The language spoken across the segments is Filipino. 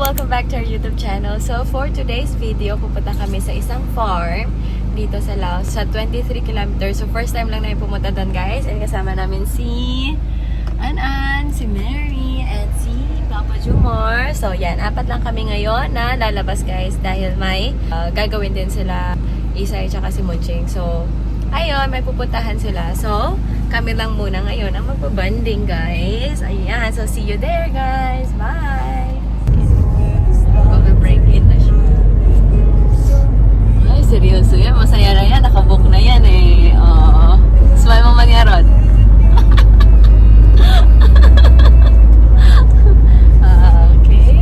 Welcome back to our YouTube channel. So for today's video, pupunta kami sa isang farm dito sa Laos, sa 23 kilometers. So first time lang namin pumunta doon, guys. And kasama namin si An-An, si Mary, and si Papa Jumor. So yan, apat lang kami ngayon na lalabas, guys, dahil may gagawin din sila Isay tsaka si Munching. So ayun, may pupuntahan sila. So kami lang muna ngayon ang magbabanding, guys. Ayan, so see you there, guys. Bye! Mag-break in na siya. Ay, seryoso yan. Masaya na yan. Nakabook na yan eh. Oo. Smile mo man yan, Rod. Okay.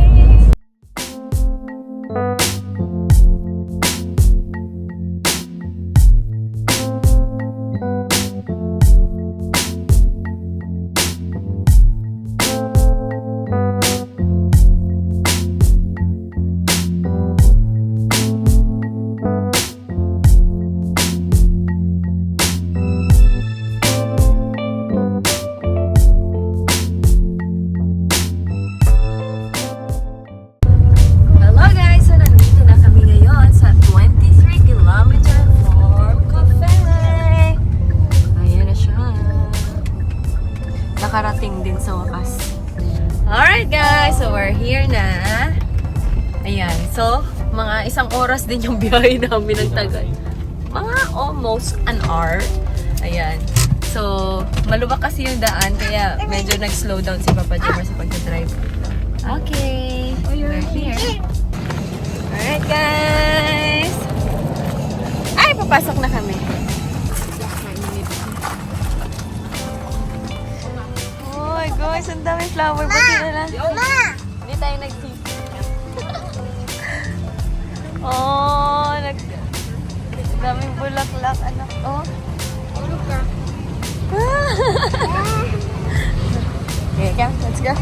Nakarating din sa wakas. Alright, guys, so we're here na. Ayan, so mga isang oras din yung biyahe namin ng tagal. Mga almost an hour. Ayan. So, malubak kasi yung daan, kaya medyo nag-slow down si Papa Jumor sa pag-drive. Okay, we're here. Alright, guys. Ay, papasok na kami. Oh my gosh, ang daming flower. Buti na lang. Hindi tayo nag-sisi. Oh, daming bulaklak, anak. Oh. Tulog ka. Okay, come. Let's go.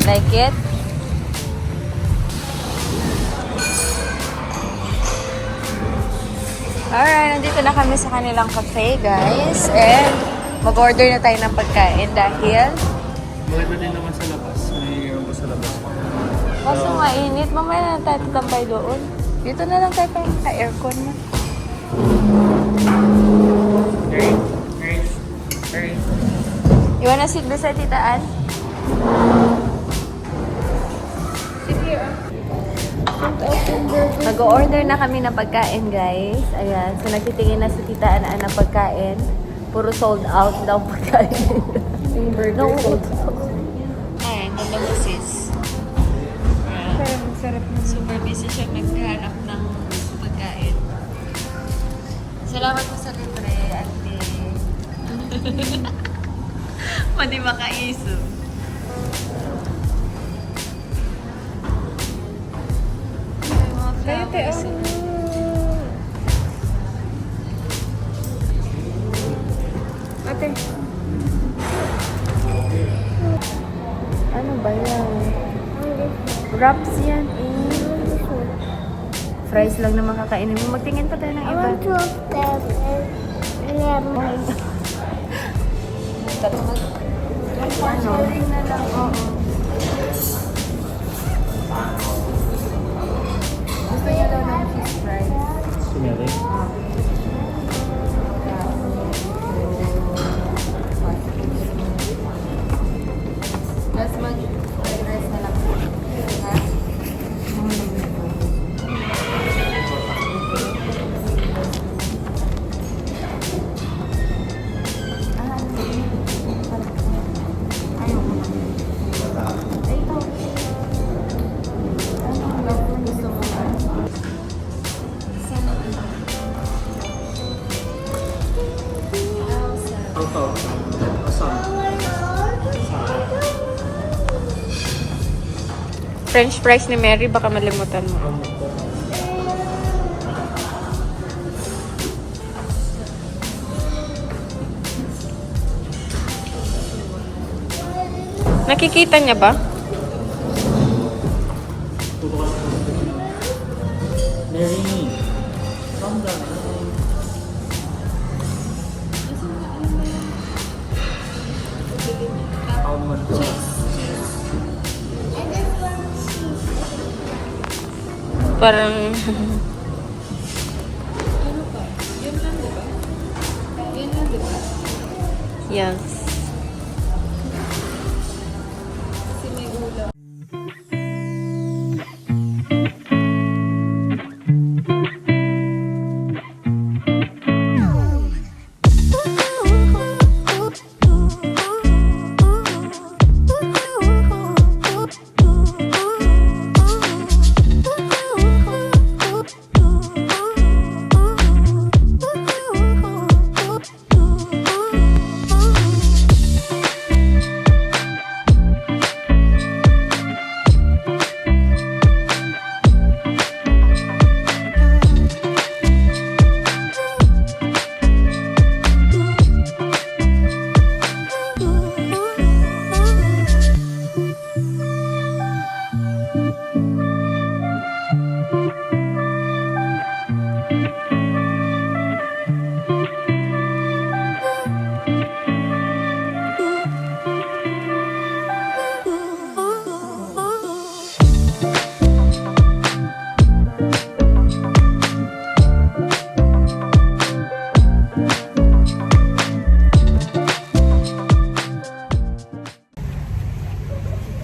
Like it? Alright, nandito na kami sa kanilang cafe, guys. And mag-order na tayo ng pagkain dahil maganda din naman sa labas. May iwan ko sa labas. kaso mainit. Mamaya na tayo tatambay doon. Dito na lang tayo parang ka-aircon na. Iwan na seat doon sa titaan. Mag-order na kami ng pagkain, guys. Ayan. So, nagtitingin na sa titaan ng pagkain. Puro sold out daw pagkain. Yung burger sold out. Ay, ganda mo, sis. Sarap na. Super busy siya naghahanap ng pagkain. Salamat po sa libre, ate. Pwede makaiso. Ate, ate. Ano ba yan? Wraps yan eh. Fries lang na makakainin mo. Magtingin pa tayo ng I iba. want two of them and lemon. Sharing na lang. Oo. Gusto niya daw ng fish fries. Sumili. Mas mag-fried rice na lang. Ha? French fries ni Mary, baka malimutan mo. Nakikita niya ba? Mary, calm down. How much? Parang... Ano pa? Yun lang, diba? Yun lang, diba? Yes. Kasi may ulam.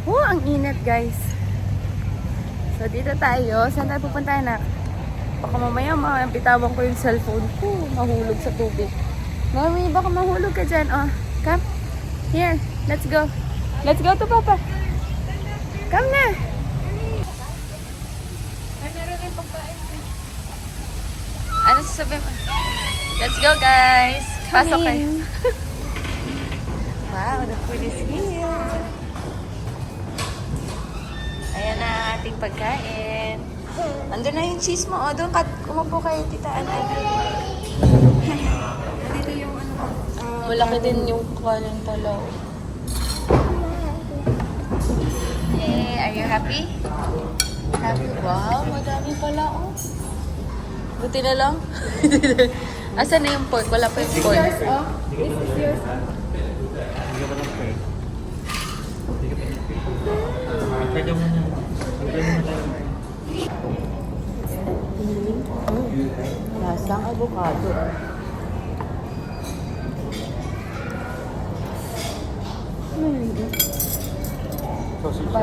Oh, ang init guys. So dito tayo. Saan tayo pupunta na? Baka mamaya bitawan ko yung cellphone ko. Mahulog sa tubig. Mami, baka mahulog ka dyan. Oh, come. Here, let's go. Let's go to Papa. Come na. Ano sasabihin mo? Let's go guys. Pasok kayo. Wow, the food is here. Ayan na ang ating pagkain. Andun na yung cheese mo. O, doon ka. Kumupo kayo, Tita Ana. Dito yung ano. Malaki din yung kanin pala. Yay! Are you happy? Happy? Wow, madami pala, oh. Buti na lang. Asan na yung pork? Wala pa yung pork. This is yours. Hindi ka pa ng-pray. Hindi ka pa ng-pray. Try ka muna. Try muna tayo. Lasang avocado. Sausage.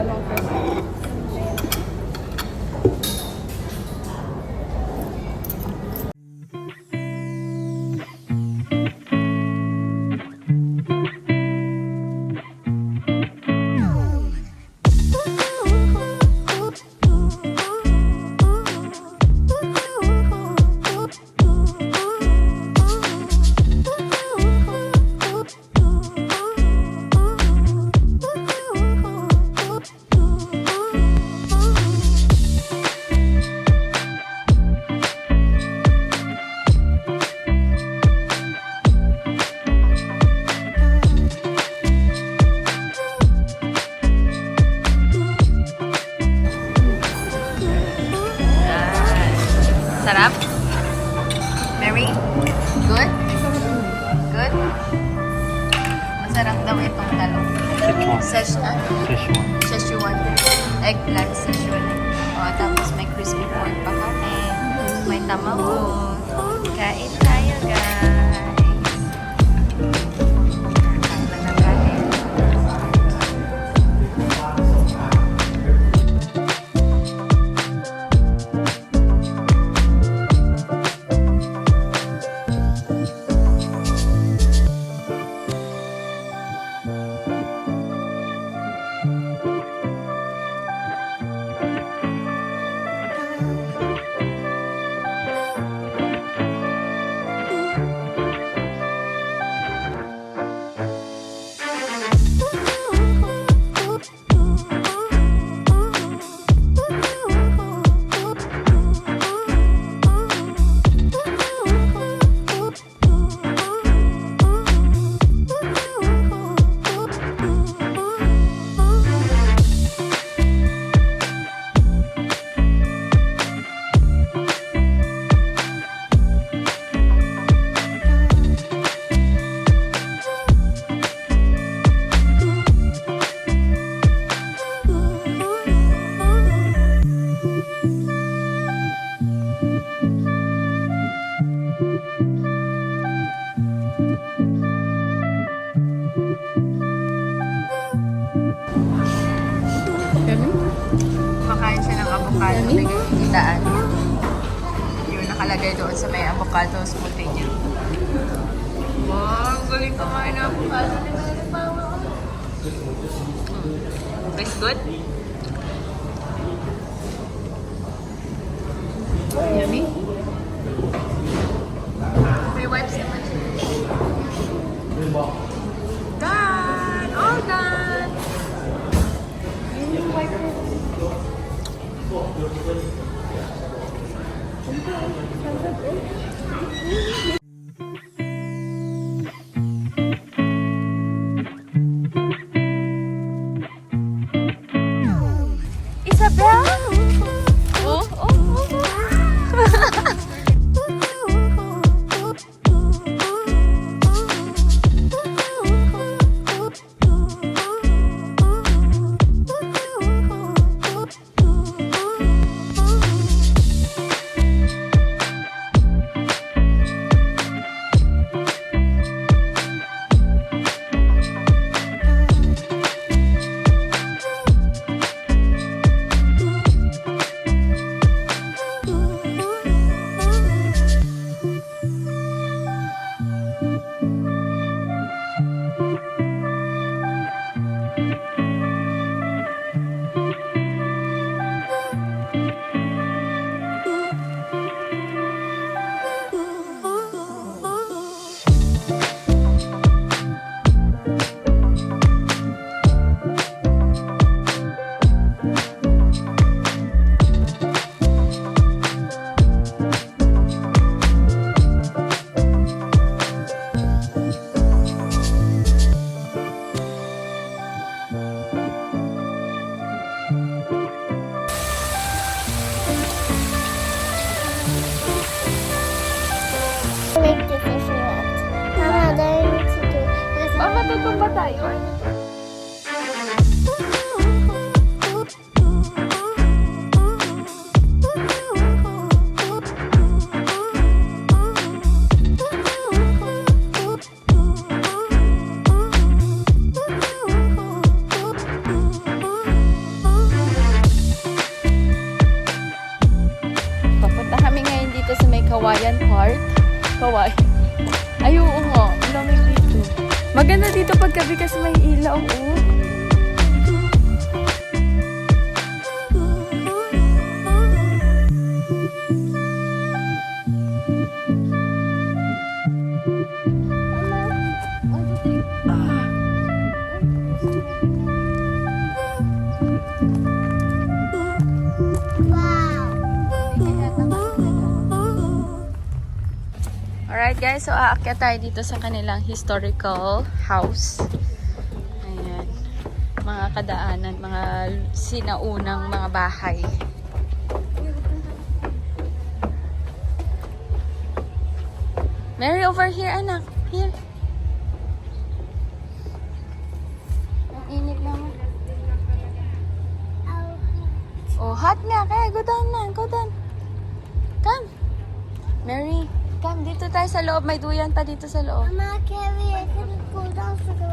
Sarap? Mary? Good? Good? Masarap daw itong talong. Szechuan. Szechuan. Szechuan. Eggplant Szechuan. O, tapos may crispy pork pa kami. May tamago. Kain tayo, guys. Ang lang ng kanin. avocado na yung daan. Yung nakalagay doon sa may avocado smoothie niya. Wow, galing kumain ng avocado. Tastes good? Yummy? May wipes naman siya. Done! All done! Isabel? Oh, oh, oh. Make the fish net. Mama, there you need to do this. Mama, tutumba tayo. Papunta kami ngayon dito sa may Kawayan Park. Kawayan. Ay, oo nga. Ang lamig dito. Maganda dito paggabi kasi may ilaw. Oh. Alright guys, so aakyat tayo dito sa kanilang historical house. Ayan. Mga kadaanan, mga sinaunang mga bahay. Mary, over here, anak. Here. Ang init naman. Oh, hot nga. Kaya, go down na. Go down. Come. Mary, come. Dito tayo sa loob. May duyan pa dito sa loob. Mama, Carrie, I can go down to the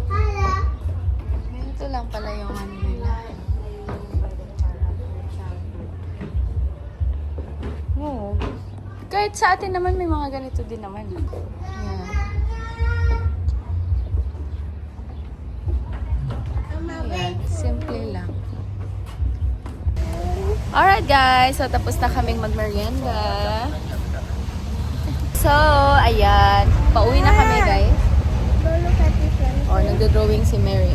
Hello. Ganito lang pala yung ano nila. Oo. Kahit sa atin naman may mga ganito din naman. Ayan. Ayan. Simple lang. Alright guys, so tapos na kaming magmerienda. So, ayan. Pauwi na kami guys. Go look at this one. O, nagdo-drawing si Mary.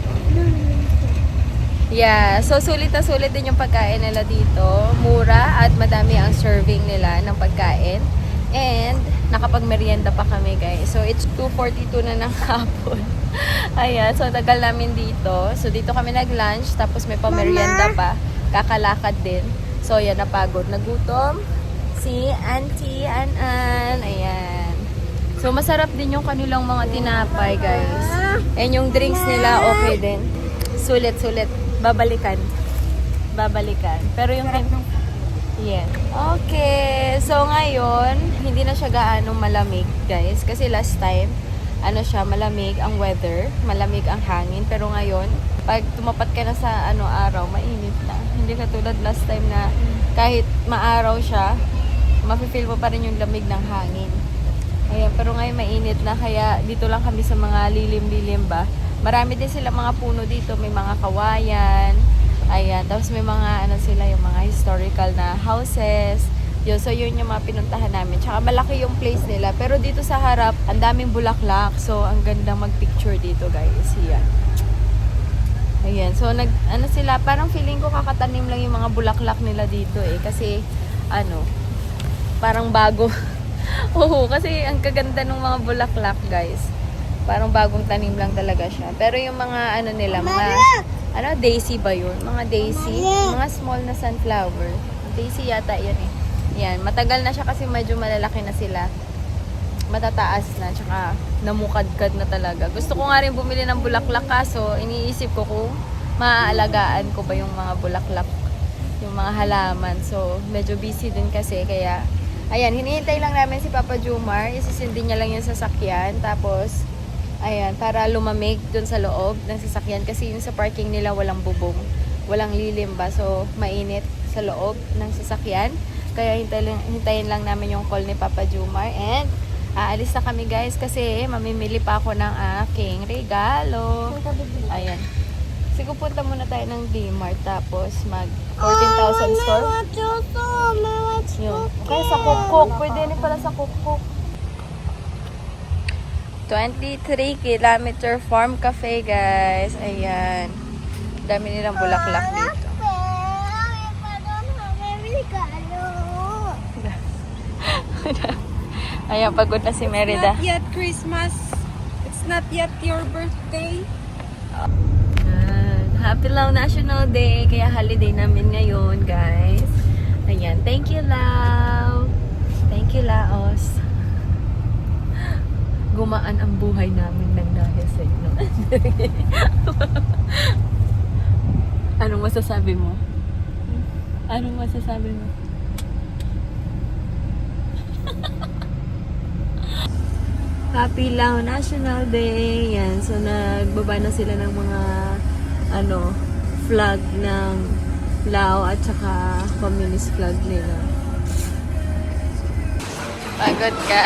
Yeah, so sulit na sulit din yung pagkain nila dito. Mura at madami ang serving nila ng pagkain. And nakapag-merienda pa kami guys. So it's 2:42 na ng hapon. Ayan, so tagal namin dito. So dito kami nag-lunch, tapos may pa-merienda pa. Kakalakad din. So yan, napagod. Nagutom si Auntie An-An. Ayan. So masarap din yung kanilang mga tinapay guys. And yung drinks nila okay din. Sulit-sulit. Babalikan. Pero yung yeah. Okay. So ngayon, hindi na siya gaano malamig, guys. Kasi last time, ano siya, malamig ang weather, malamig ang hangin. Pero ngayon, pag tumapat ka na sa araw, mainit na. Hindi katulad last time na kahit maaraw siya, mafe-feel mo pa rin yung lamig ng hangin. Ayan, pero ngayon mainit na, kaya dito lang kami sa mga lilim-lilim ba. Marami din sila mga puno dito, may mga kawayan. Ayan, tapos may mga sila, yung mga historical na houses. Yun, so yun yung mga pinuntahan namin. Tsaka malaki yung place nila. Pero dito sa harap, ang daming bulaklak. So, ang ganda mag-picture dito, guys. Yan. Ayan, so sila, parang feeling ko kakatanim lang yung mga bulaklak nila dito eh. Kasi, parang bago. Oo, kasi ang kaganda ng mga bulaklak, guys. Parang bagong tanim lang talaga siya. Pero yung mga nila, mga daisy ba yun? Mga daisy, mga small na sunflower. Daisy yata yan eh. Yan, matagal na siya kasi medyo malalaki na sila. Matataas na, tsaka namukadkad na talaga. Gusto ko nga rin bumili ng bulaklak, kaso iniisip ko kung maaalagaan ko ba yung mga bulaklak, yung mga halaman. So, medyo busy din kasi, kaya ayan, hinihintay lang namin si Papa Jumar. Isisindi niya lang yung sasakyan. Tapos, ayan, para lumamig dun sa loob ng sasakyan. Kasi yung sa parking nila walang bubong. Walang lilim ba. So, mainit sa loob ng sasakyan. Kaya hintayin lang namin yung call ni Papa Jumar. And, aalis na kami guys kasi mamimili pa ako ng aking regalo. Ayan. Sige, punta muna tayo ng D-Mart. Tapos, mag 14,000 store. Yun. Okay, sa Kukuk. Pwede rin pala sa Kukuk. 23 kilometer farm cafe, guys. Ayan. Dami nilang bulaklak dito. Ayan, pagod na si Merida. It's not yet Christmas. It's not yet your birthday. Happy Lao National Day. Kaya holiday namin ngayon, guys. Ayan. Thank you, Lao. Thank you, Laos. Gumaan ang buhay namin ng dahil sa inyo. Anong masasabi mo? Anong masasabi mo? Happy Lao National Day. Yan. So, nagbaba na sila ng mga flag ng Lao at saka communist flag nila. Pagod ka.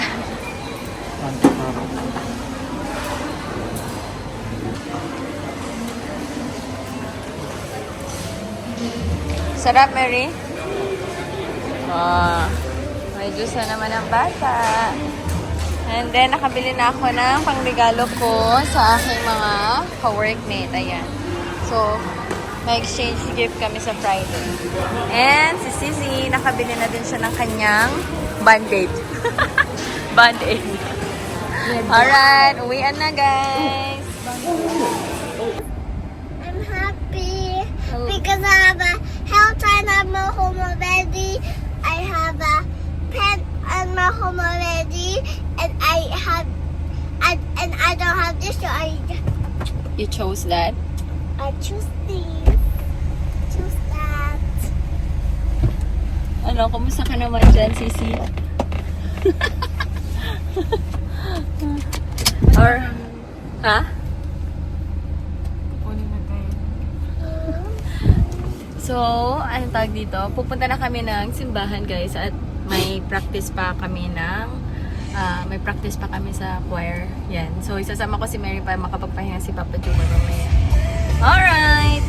Sarap, Mary? May juice na naman ang bata. And then, nakabili na ako ng pangregalo ko sa aking mga ka-workmate. Ayan. So, may exchange gift kami sa Friday. And si Sisi, nakabili na din siya ng kanyang band-aid. Band-aid. Alright, uwian na guys. I'm happy because I have a health and I'm home already. I have a pen and my home already, and I don't have this, so You chose that? I choose this. Choose that. Kumusta ka naman dyan, Sisi? Or, ha? So, anong tawag dito? Pupunta na kami ng simbahan, guys, at may practice pa kami sa choir. Yan. So, isasama ko si Mary para makapagpahinga si Papa Jumar mamaya. Alright!